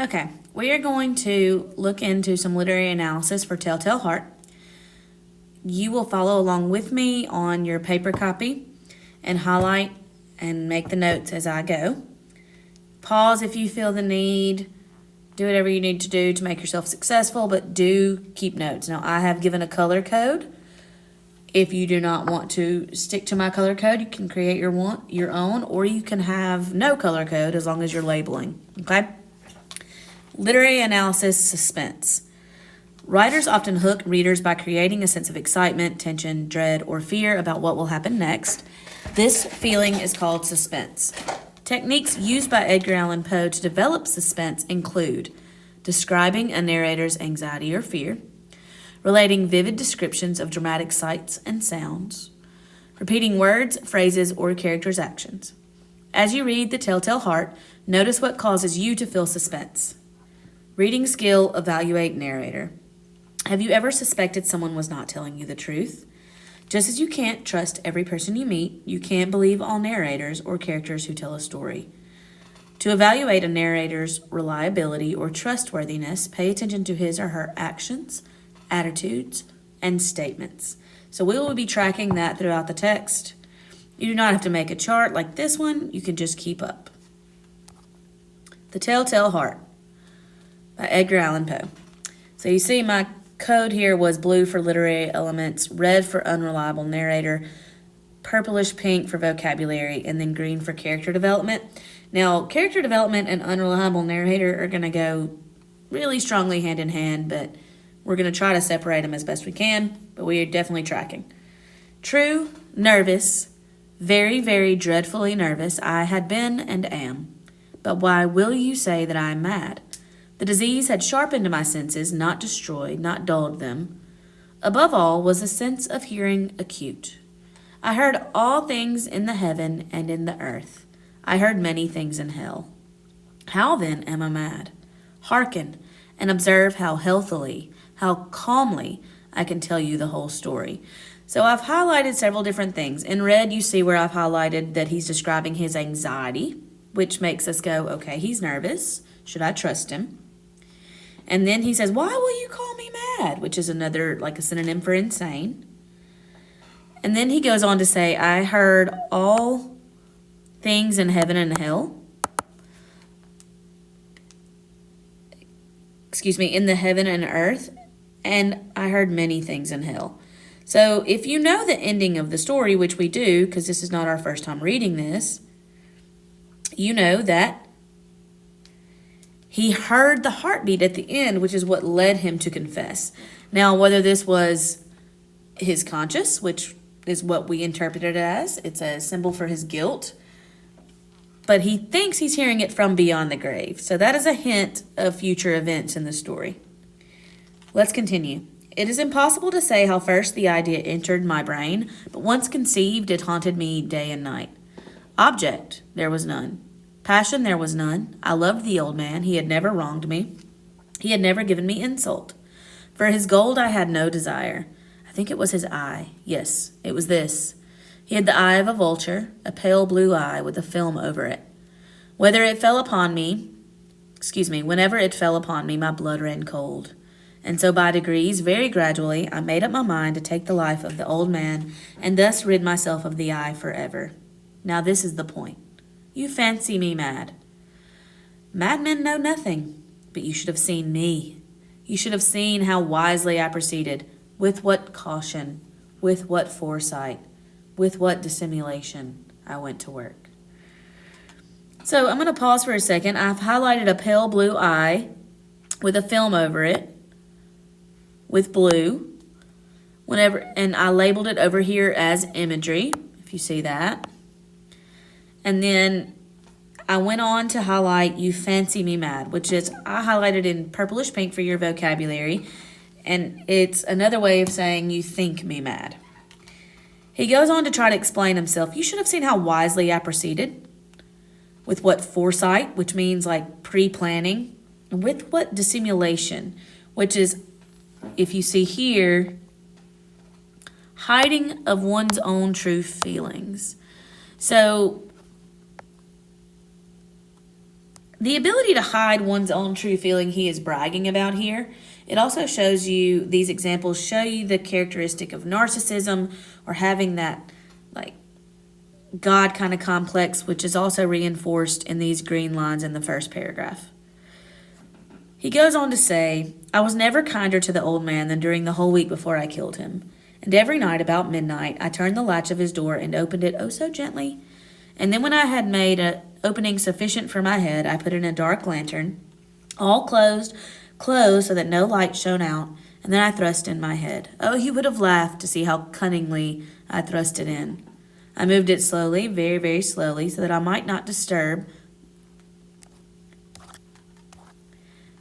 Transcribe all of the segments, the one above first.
Okay, we are going to look into some literary analysis for Telltale Heart. You will follow along with me on your paper copy and highlight and make the notes as I go. Pause if you feel the need. Do whatever you need to do to make yourself successful, but do keep notes. Now, I have given a color code. If you do not want to stick to my color code, you can create your own, or you can have no color code as long as you're labeling, okay? Literary analysis, suspense. Writers often hook readers by creating a sense of excitement, tension, dread, or fear about what will happen next. This feeling is called suspense. Techniques used by Edgar Allan Poe to develop suspense include describing a narrator's anxiety or fear, relating vivid descriptions of dramatic sights and sounds, repeating words, phrases, or characters' actions. As you read The Telltale Heart, notice what causes you to feel suspense. Reading skill, evaluate narrator. Have you ever suspected someone was not telling you the truth? Just as you can't trust every person you meet, you can't believe all narrators or characters who tell a story. To evaluate a narrator's reliability or trustworthiness, pay attention to his or her actions, attitudes, and statements. So we will be tracking that throughout the text. You do not have to make a chart like this one. You can just keep up. The Telltale Heart by Edgar Allan Poe. So you see my code here was blue for literary elements, red for unreliable narrator, purplish pink for vocabulary, and then green for character development. Now, character development and unreliable narrator are going to go really strongly hand in hand, but we're going to try to separate them as best we can, but we are definitely tracking. True, nervous, very, very dreadfully nervous, I had been and am. But why will you say that I am mad? The disease had sharpened my senses, not destroyed, not dulled them. Above all was a sense of hearing acute. I heard all things in the heaven and in the earth. I heard many things in hell. How then am I mad? Hearken and observe how healthily, how calmly I can tell you the whole story. So I've highlighted several different things. In red, you see where I've highlighted that he's describing his anxiety, which makes us go, okay, he's nervous. Should I trust him? And then he says, why will you call me mad? Which is another, like a synonym for insane. And then he goes on to say, I heard all things in heaven and hell. In the heaven and earth. And I heard many things in hell. So if you know the ending of the story, which we do, because this is not our first time reading this, you know that he heard the heartbeat at the end, which is what led him to confess. Now, whether this was his conscience, which is what we interpret it as, it's a symbol for his guilt, but he thinks he's hearing it from beyond the grave. So that is a hint of future events in the story. Let's continue. It is impossible to say how first the idea entered my brain, but once conceived, it haunted me day and night. Object, there was none. Passion, there was none. I loved the old man. He had never wronged me. He had never given me insult. For his gold I had no desire. I think it was his eye. Yes, it was this. He had the eye of a vulture, a pale blue eye with a film over it. Whenever it fell upon me, my blood ran cold. And so by degrees, very gradually, I made up my mind to take the life of the old man and thus rid myself of the eye forever. Now this is the point. You fancy me mad. Madmen know nothing, but you should have seen me. You should have seen how wisely I proceeded, with what caution, with what foresight, with what dissimulation I went to work. So I'm going to pause for a second. I've highlighted a pale blue eye with a film over it with blue. And I labeled it over here as imagery, if you see that. And then I went on to highlight you fancy me mad, which is I highlighted in purplish pink for your vocabulary. And it's another way of saying you think me mad. He goes on to try to explain himself. You should have seen how wisely I proceeded. With what foresight, which means like pre-planning. And with what dissimulation, which is, if you see here, hiding of one's own true feelings. So The ability to hide one's own true feeling he is bragging about here. It also shows you, these examples show you the characteristic of narcissism or having that like God kind of complex, which is also reinforced in these green lines in the first paragraph. He goes on to say, I was never kinder to the old man than during the whole week before I killed him. And every night about midnight, I turned the latch of his door and opened it oh so gently. And then when I had made an opening sufficient for my head, I put in a dark lantern, all closed so that no light shone out, and then I thrust in my head. Oh, he would have laughed to see how cunningly I thrust it in. I moved it slowly, very, very slowly, so that I might not disturb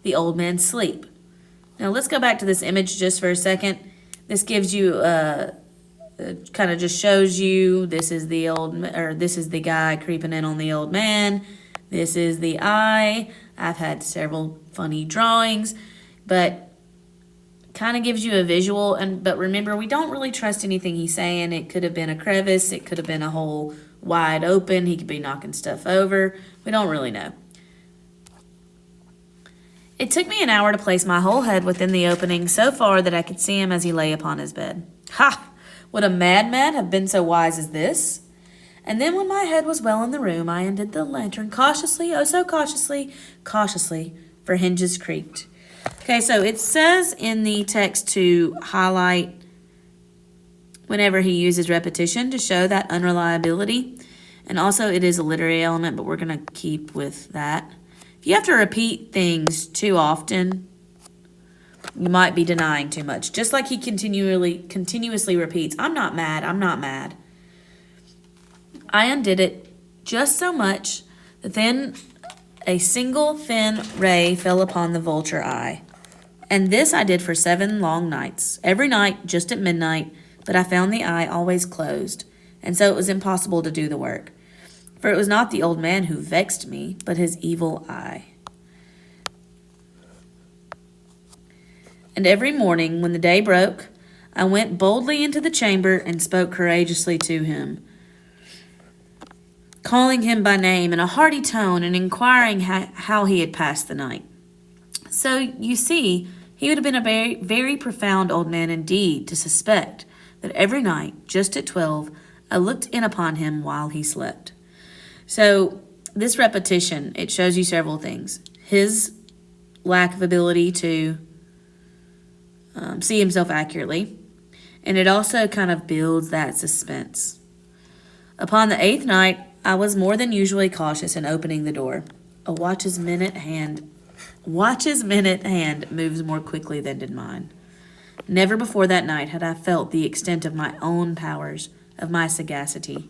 the old man's sleep. Now let's go back to this image just for a second. This gives you kind of just shows you this is the guy creeping in on the old man. This is the eye. I've had several funny drawings, but kind of gives you a visual. But remember, we don't really trust anything he's saying. It could have been a crevice. It could have been a hole wide open. He could be knocking stuff over. We don't really know. It took me an hour to place my whole head within the opening so far that I could see him as he lay upon his bed. Ha! Would a madman have been so wise as this? And then when my head was well in the room, I undid the lantern cautiously, oh so cautiously, for hinges creaked. Okay, so it says in the text to highlight whenever he uses repetition to show that unreliability. And also it is a literary element, but we're going to keep with that. If you have to repeat things too often, you might be denying too much. Just like he continuously repeats, I'm not mad, I'm not mad. I undid it just so much that then a single thin ray fell upon the vulture eye. And this I did for 7 long nights, every night just at midnight, but I found the eye always closed, and so it was impossible to do the work. For it was not the old man who vexed me, but his evil eye. And every morning, when the day broke, I went boldly into the chamber and spoke courageously to him, calling him by name in a hearty tone and inquiring how he had passed the night. So, you see, he would have been a very, very profound old man indeed to suspect that every night, just at 12, I looked in upon him while he slept. So this repetition, it shows you several things. His lack of ability to see himself accurately, and it also kind of builds that suspense. Upon the 8th night, I was more than usually cautious in opening the door. A watch's minute hand moves more quickly than did mine. Never before that night had I felt the extent of my own powers, of my sagacity.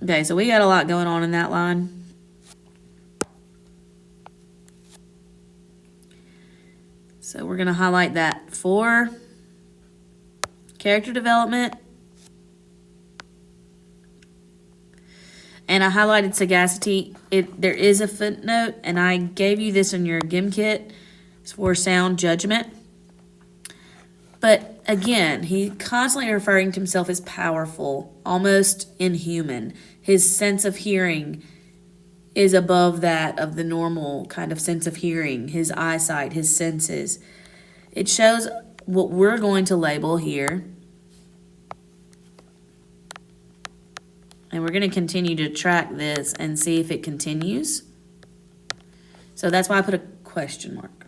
Okay, so we got a lot going on in that line. So we're going to highlight that for character development. And I highlighted sagacity. There is a footnote, and I gave you this in your GIM kit. It's for sound judgment. But again, he constantly referring to himself as powerful, almost inhuman. His sense of hearing is above that of the normal kind of sense of hearing, his eyesight, his senses. It shows what we're going to label here. And we're going to continue to track this and see if it continues. So that's why I put a question mark.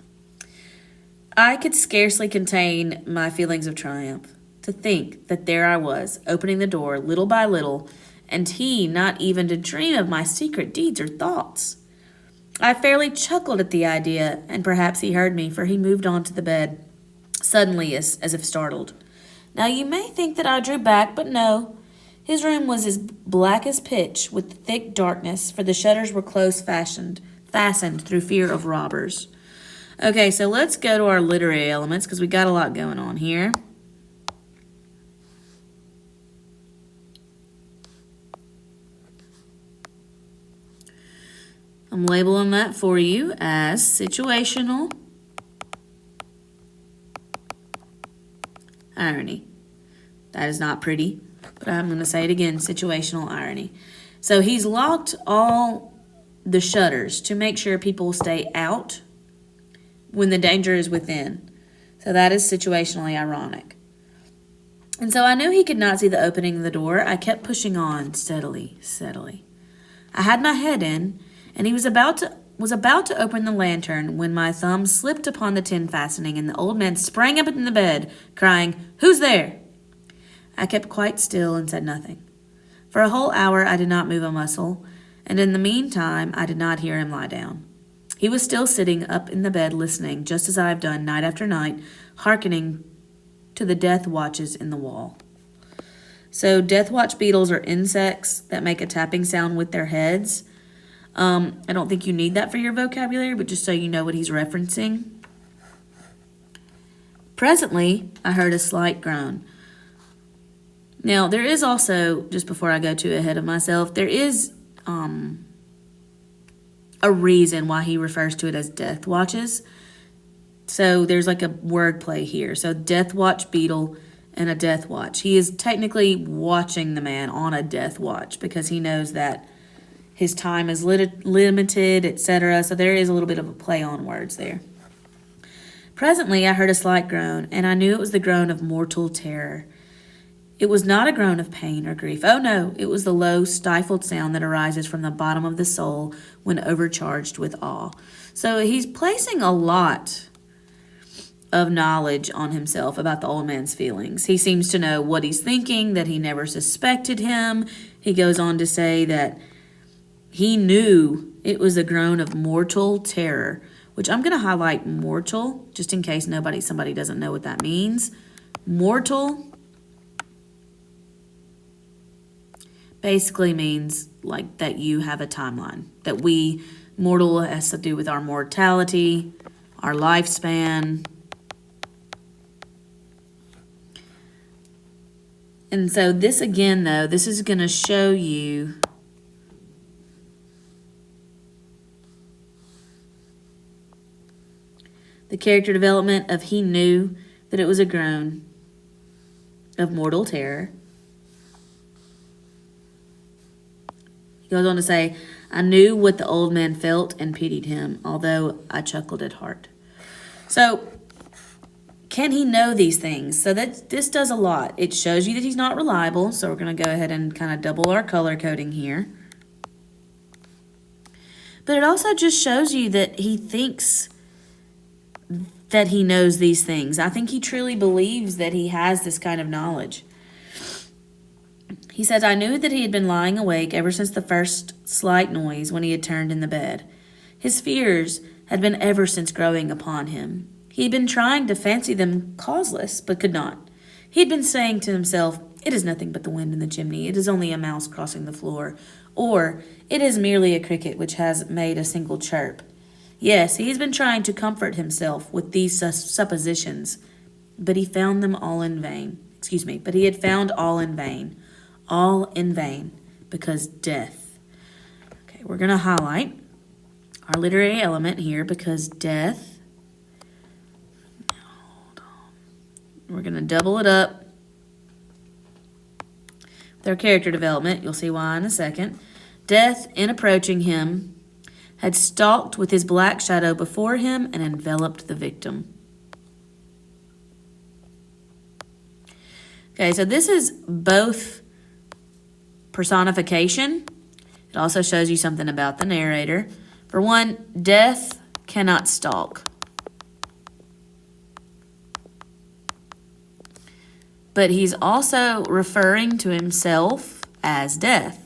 I could scarcely contain my feelings of triumph. To think that there I was, opening the door little by little, and he not even to dream of my secret deeds or thoughts. I fairly chuckled at the idea, and perhaps he heard me, for he moved on to the bed, suddenly as if startled. Now you may think that I drew back, but no. His room was as black as pitch, with thick darkness, for the shutters were close fastened through fear of robbers. Okay, so let's go to our literary elements, because we got a lot going on here. I'm labeling that for you as situational irony. That is not pretty, but I'm going to say it again, situational irony. So he's locked all the shutters to make sure people stay out when the danger is within. So that is situationally ironic. And so I knew he could not see the opening of the door. I kept pushing on steadily. I had my head in, and he was about to open the lantern when my thumb slipped upon the tin fastening, and the old man sprang up in the bed, crying, "Who's there?" I kept quite still and said nothing. For a whole hour I did not move a muscle, and in the meantime I did not hear him lie down. He was still sitting up in the bed listening, just as I have done night after night, hearkening to the death watches in the wall. So death watch beetles are insects that make a tapping sound with their heads. I don't think you need that for your vocabulary, but just so you know what he's referencing. Presently, I heard a slight groan. Now, there is also, just before I go too ahead of myself, there is a reason why he refers to it as death watches. So there's like a word play here. So death watch beetle and a death watch. He is technically watching the man on a death watch because he knows that his time is limited, etc. So there is a little bit of a play on words there. Presently, I heard a slight groan, and I knew it was the groan of mortal terror. It was not a groan of pain or grief. Oh no, it was the low, stifled sound that arises from the bottom of the soul when overcharged with awe. So he's placing a lot of knowledge on himself about the old man's feelings. He seems to know what he's thinking, that he never suspected him. He goes on to say that he knew it was a groan of mortal terror, which I'm going to highlight mortal, just in case somebody doesn't know what that means. Mortal basically means like that you have a timeline, that mortal has to do with our mortality, our lifespan. And so this again, though, this is going to show you the character development of he knew that it was a groan of mortal terror. He goes on to say, I knew what the old man felt and pitied him, although I chuckled at heart. So, can he know these things? So this does a lot. It shows you that he's not reliable, so we're going to go ahead and kind of double our color coding here. But it also just shows you that he thinks that he knows these things. I think he truly believes that he has this kind of knowledge. He says, I knew that he had been lying awake ever since the first slight noise when he had turned in the bed. His fears had been ever since growing upon him. He had been trying to fancy them causeless, but could not. He had been saying to himself, it is nothing but the wind in the chimney. It is only a mouse crossing the floor. Or, it is merely a cricket which has made a single chirp. Yes, he has been trying to comfort himself with these suppositions, but he found them all in vain. But he had found all in vain. All in vain, because death. Okay, we're going to highlight our literary element here because death. Hold on. We're going to double it up with our character development. You'll see why in a second. Death, in approaching him, had stalked with his black shadow before him and enveloped the victim. Okay, so this is both personification. It also shows you something about the narrator. For one, death cannot stalk. But he's also referring to himself as death.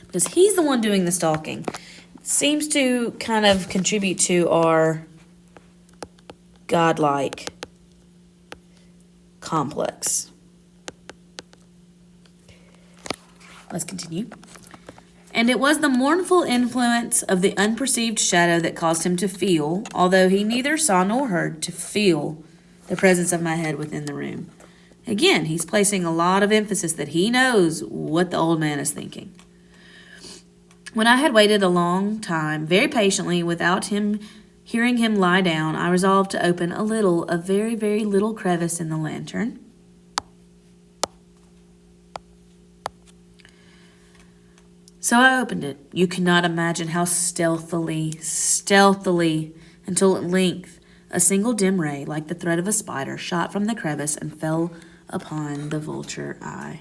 Because he's the one doing the stalking. Seems to kind of contribute to our godlike complex. Let's continue. And it was the mournful influence of the unperceived shadow that caused him to feel, although he neither saw nor heard, to feel the presence of my head within the room. Again, he's placing a lot of emphasis that he knows what the old man is thinking. When I had waited a long time, very patiently, without him Hearing him lie down, I resolved to open a very, very little crevice in the lantern. So I opened it. You cannot imagine how stealthily, until at length a single dim ray, like the thread of a spider, shot from the crevice and fell upon the vulture eye.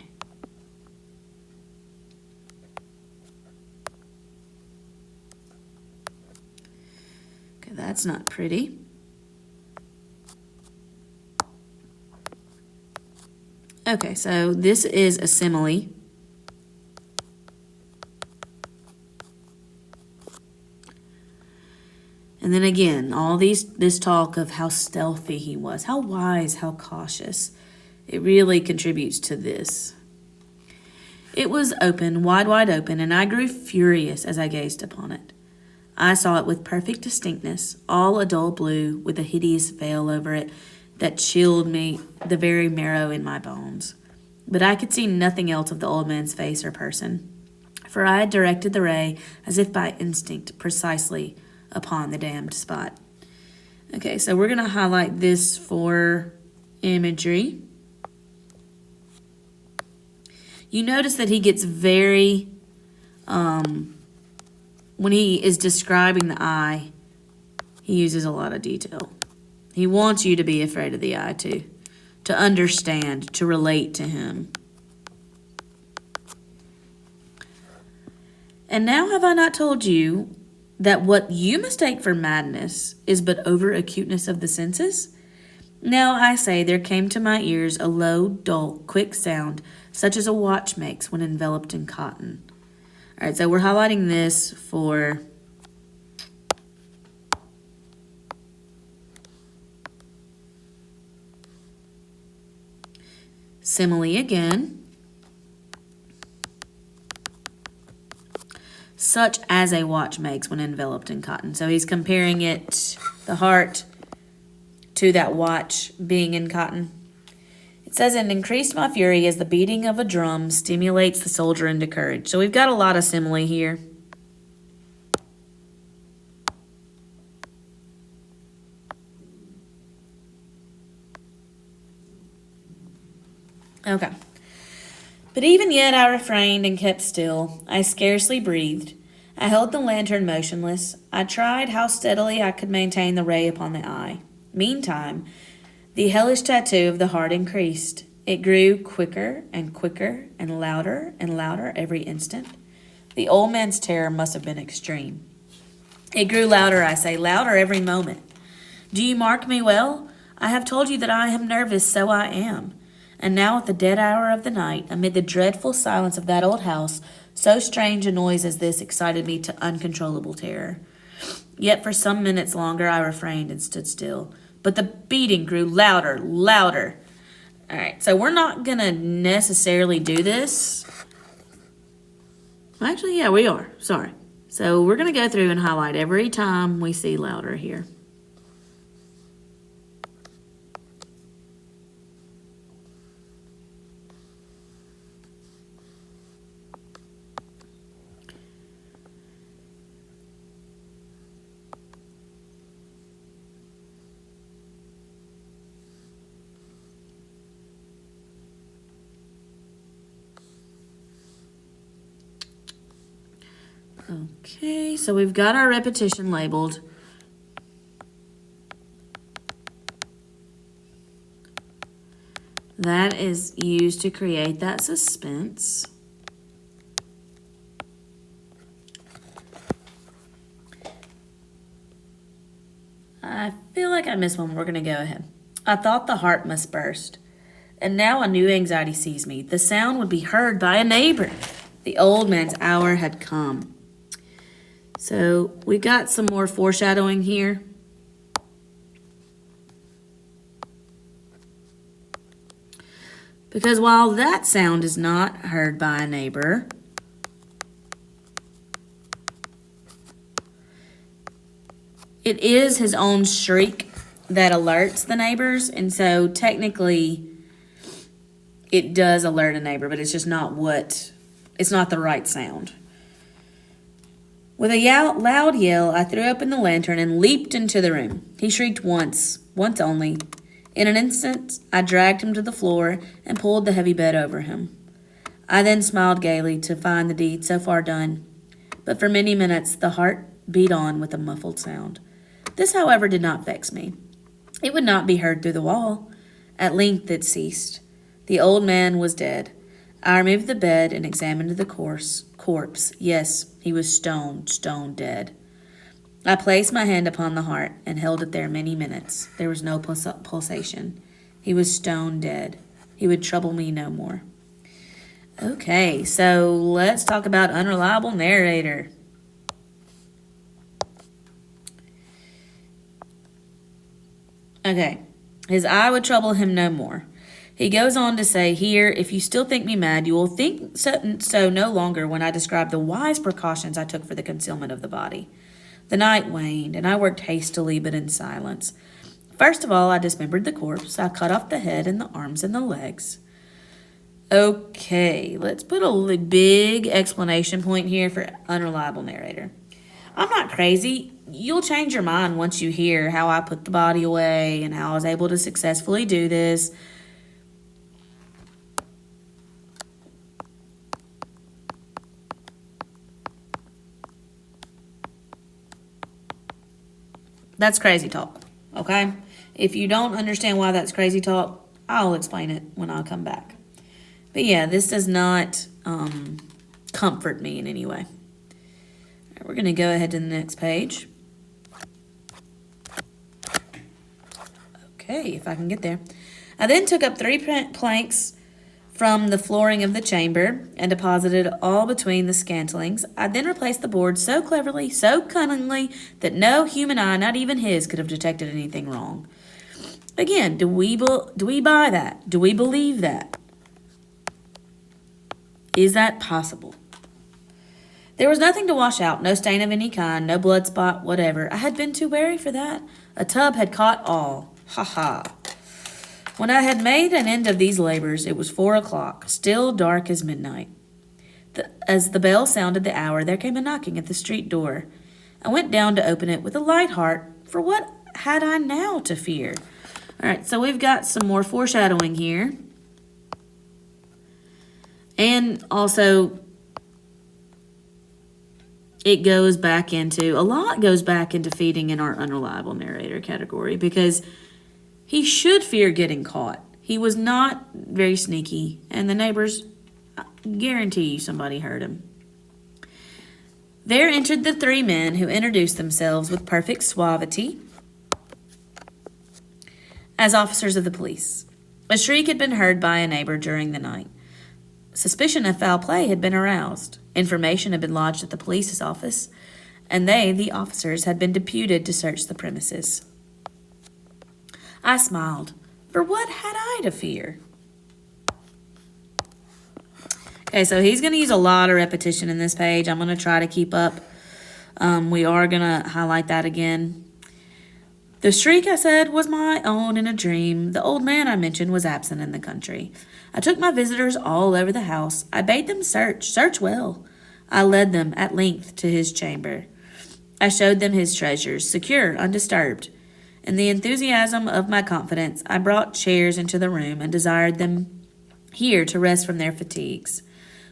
Okay, that's not pretty. Okay, so this is a simile. And then again, this talk of how stealthy he was, how wise, how cautious. It really contributes to this. It was open, wide open, and I grew furious as I gazed upon it. I saw it with perfect distinctness, all a dull blue, with a hideous veil over it that chilled me the very marrow in my bones. But I could see nothing else of the old man's face or person, for I had directed the ray, as if by instinct, precisely upon the damned spot. Okay, so we're going to highlight this for imagery. You notice that he gets very, when he is describing the eye, he uses a lot of detail. He wants you to be afraid of the eye too, to understand, to relate to him. And now have I not told you that what you mistake for madness is but over acuteness of the senses? Now I say there came to my ears a low, dull, quick sound, such as a watch makes when enveloped in cotton. All right, so we're highlighting this for simile again. Such as a watch makes when enveloped in cotton. So he's comparing it, the heart, to that watch being in cotton. It says, and increased my fury as the beating of a drum stimulates the soldier into courage. So we've got a lot of simile here. Okay. But even yet I refrained and kept still. I scarcely breathed. I held the lantern motionless. I tried how steadily I could maintain the ray upon the eye. Meantime, the hellish tattoo of the heart increased. It grew quicker and quicker and louder every instant. The old man's terror must have been extreme. It grew louder, I say, louder every moment. Do you mark me well? I have told you that I am nervous, so I am. And now at the dead hour of the night, amid the dreadful silence of that old house, so strange a noise as this excited me to uncontrollable terror. Yet for some minutes longer I refrained and stood still. But the beating grew louder. All right, so we're not going to necessarily do this. Actually, yeah, we are. Sorry. So we're going to go through and highlight every time we see louder here. Okay, so we've got our repetition labeled. That is used to create that suspense. I feel like I missed one. We're going to go ahead. I thought the heart must burst. And now a new anxiety seized me. The sound would be heard by a neighbor. The old man's hour had come. So we got some more foreshadowing here. Because while that sound is not heard by a neighbor, it is his own shriek that alerts the neighbors. And so technically it does alert a neighbor, but it's just not it's not the right sound. With a loud yell, I threw open the lantern and leaped into the room. He shrieked once only. In an instant, I dragged him to the floor and pulled the heavy bed over him. I then smiled gaily to find the deed so far done. But for many minutes, the heart beat on with a muffled sound. This, however, did not vex me. It would not be heard through the wall. At length it ceased. The old man was dead. I removed the bed and examined the corpse. Yes, he was stone dead. I placed my hand upon the heart and held it there many minutes. There was no pulsation. He was stone dead. He would trouble me no more. Okay, so let's talk about unreliable narrator. Okay, his eye would trouble him no more. He goes on to say here, if you still think me mad, you will think so no longer when I describe the wise precautions I took for the concealment of the body. The night waned, and I worked hastily but in silence. First of all, I dismembered the corpse. I cut off the head and the arms and the legs. Okay, let's put a big explanation point here for unreliable narrator. I'm not crazy. You'll change your mind once you hear how I put the body away and how I was able to successfully do this. That's crazy talk, okay? If you don't understand why that's crazy talk, I'll explain it when I come back. But yeah, this does not comfort me in any way. All right, we're going to go ahead to the next page. Okay, if I can get there. I then took up 3 planks from the flooring of the chamber and deposited all between the scantlings. I then replaced the board so cleverly, so cunningly, that no human eye, not even his, could have detected anything wrong. Again, do we buy that? Do we believe that? Is that possible? There was nothing to wash out, no stain of any kind, no blood spot, whatever. I had been too wary for that. A tub had caught all. Ha ha. When I had made an end of these labors, it was 4 o'clock, still dark as midnight. As the bell sounded the hour, there came a knocking at the street door. I went down to open it with a light heart, for what had I now to fear? All right, so we've got some more foreshadowing here. And also, a lot goes back into feeding in our unreliable narrator category because he should fear getting caught. He was not very sneaky, and the neighbors guarantee you somebody heard him. There entered the 3 men who introduced themselves with perfect suavity as officers of the police. A shriek had been heard by a neighbor during the night. Suspicion of foul play had been aroused. Information had been lodged at the police's office, and they, the officers, had been deputed to search the premises. I smiled, for what had I to fear? Okay, so he's going to use a lot of repetition in this page. I'm going to try to keep up. We are going to highlight that again. The shriek, I said, was my own in a dream. The old man I mentioned was absent in the country. I took my visitors all over the house. I bade them search well. I led them at length to his chamber. I showed them his treasures, secure, undisturbed. In the enthusiasm of my confidence, I brought chairs into the room and desired them here to rest from their fatigues,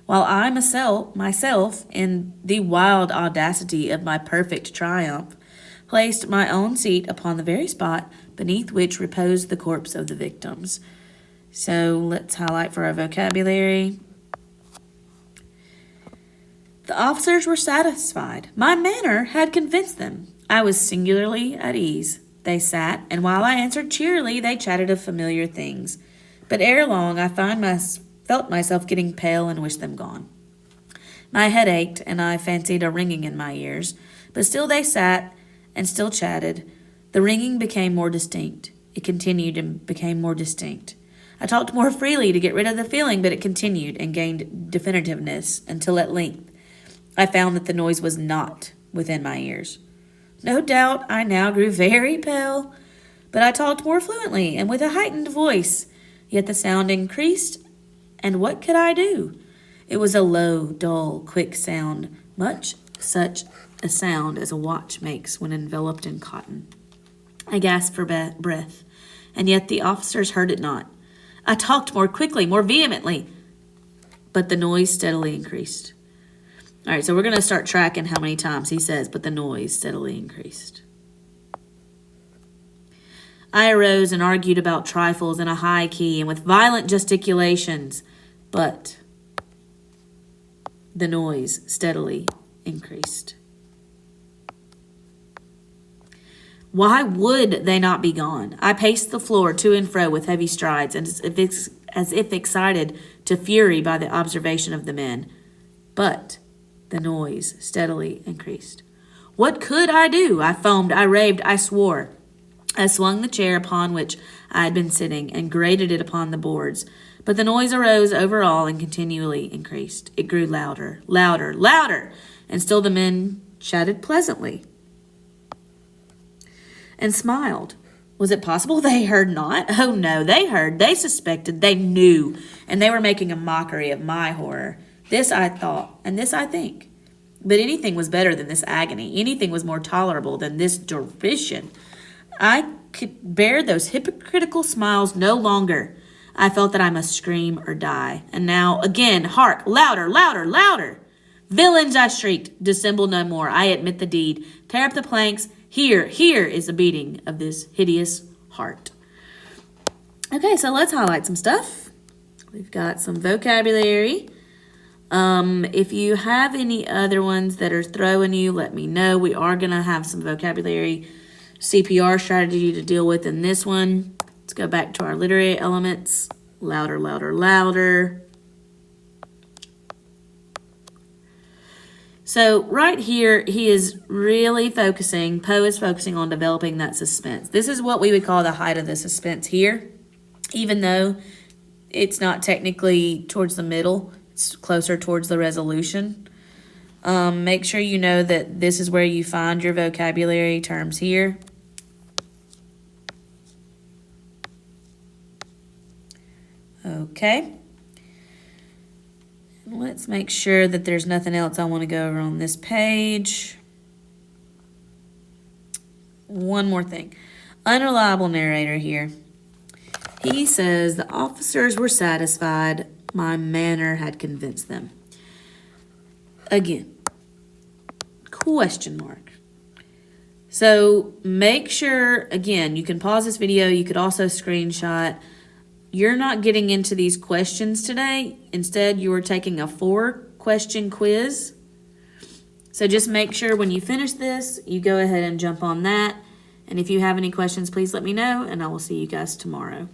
while I myself, in the wild audacity of my perfect triumph, placed my own seat upon the very spot beneath which reposed the corpse of the victims. So let's highlight for our vocabulary. The officers were satisfied. My manner had convinced them. I was singularly at ease. They sat, and while I answered cheerily, they chatted of familiar things. But ere long, I felt myself getting pale and wished them gone. My head ached, and I fancied a ringing in my ears. But still they sat and still chatted. The ringing became more distinct. It continued and became more distinct. I talked more freely to get rid of the feeling, but it continued and gained definitiveness until at length I found that the noise was not within my ears. No doubt I now grew very pale, but I talked more fluently and with a heightened voice. Yet the sound increased, and what could I do? It was a low, dull, quick sound, much such a sound as a watch makes when enveloped in cotton. I gasped for breath, and yet the officers heard it not. I talked more quickly, more vehemently, but the noise steadily increased. All right, so we're going to start tracking how many times he says, but the noise steadily increased. I arose and argued about trifles in a high key and with violent gesticulations, but the noise steadily increased. Why would they not be gone? I paced the floor to and fro with heavy strides, and as if excited to fury by the observation of the men. But the noise steadily increased. What could I do? I foamed, I raved, I swore. I swung the chair upon which I had been sitting and grated it upon the boards. But the noise arose over all and continually increased. It grew louder, louder, louder, and still the men chatted pleasantly and smiled. Was it possible they heard not? Oh no, they heard, they suspected, they knew, and they were making a mockery of my horror. This I thought, and this I think. But anything was better than this agony. Anything was more tolerable than this derision. I could bear those hypocritical smiles no longer. I felt that I must scream or die. And now, again, hark, louder, louder, louder. Villains, I shrieked, dissemble no more. I admit the deed. Tear up the planks. Here is the beating of this hideous heart. Okay, so let's highlight some stuff. We've got some vocabulary. If you have any other ones that are throwing you, let me know. We are going to have some vocabulary CPR strategy to deal with in this one. Let's go back to our literary elements. Louder, louder, louder. So right here, he is really focusing, Poe is focusing on developing that suspense. This is what we would call the height of the suspense here, even though it's not technically towards the middle, it's closer towards the resolution. Make sure you know that this is where you find your vocabulary terms here. Okay. Let's make sure that there's nothing else I want to go over on this page. One more thing. Unreliable narrator here. He says the officers were satisfied. My manner had convinced them. Again, question mark. So make sure, again, you can pause this video. You could also screenshot. You're not getting into these questions today. Instead, you are taking a 4-question quiz. So just make sure when you finish this, you go ahead and jump on that. And if you have any questions, please let me know, and I will see you guys tomorrow.